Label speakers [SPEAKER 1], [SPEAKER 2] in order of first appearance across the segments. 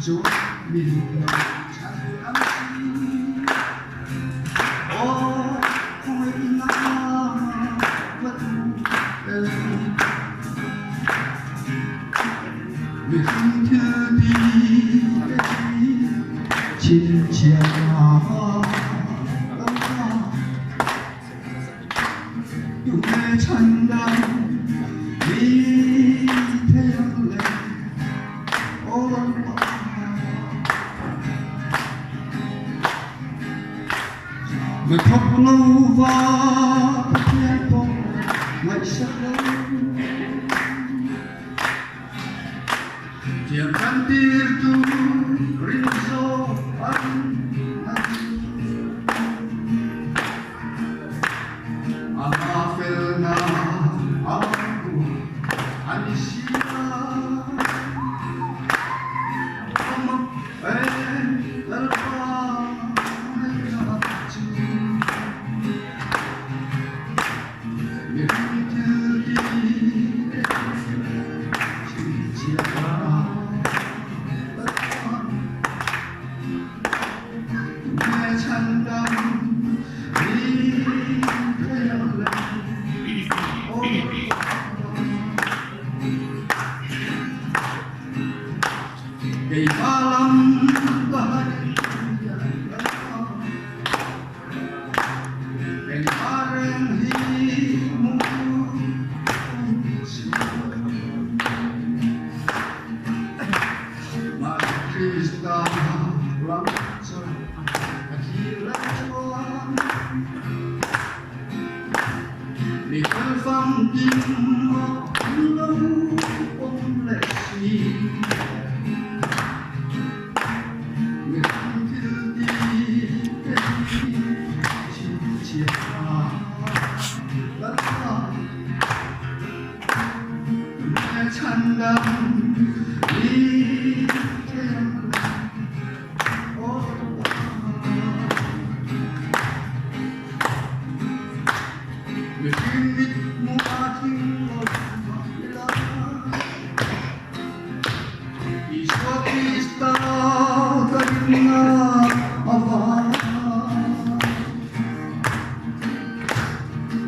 [SPEAKER 1] chỗ mình chẳng ăn ô thôi nó vẫn đời người thương thư đi trên chiều dùng để chân đau đi theo lệ ôm người khóc lâu và nghe con ngày sắc lớn tiap kantir tu rinso Amafelna aku Anisia Di malam bahagia dan bareng hidupmu mari kita langsung akhirat ni phương tim lâu ôm lệ suy 찬담 이 태양 느낌이 모아진 것이라 이 소리스타 가리나 아바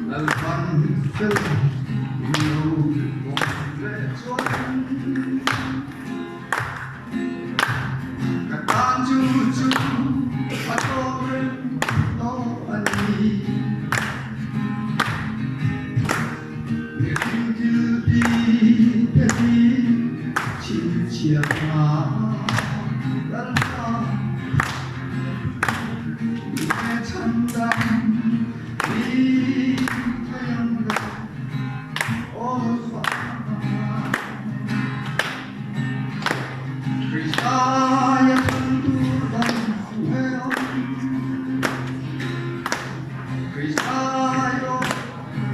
[SPEAKER 1] 날 반fel Kata jujur atau berdoani Hidup di diri cinta Lala Ia candang di tayangga Oh Krisaya tenturan kuheo Krisayo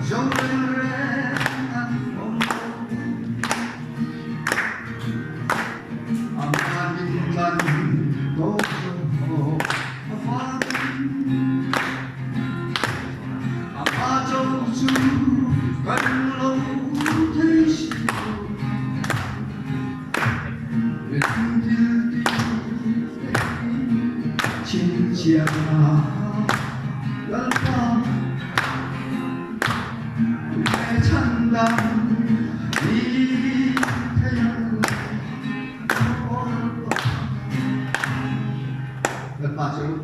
[SPEAKER 1] jauhrenan ombo Amaningan dojo afagan Amajoju kanlo teshi 진짜 lalpa 내 찬담 이 태양 lalpa 저로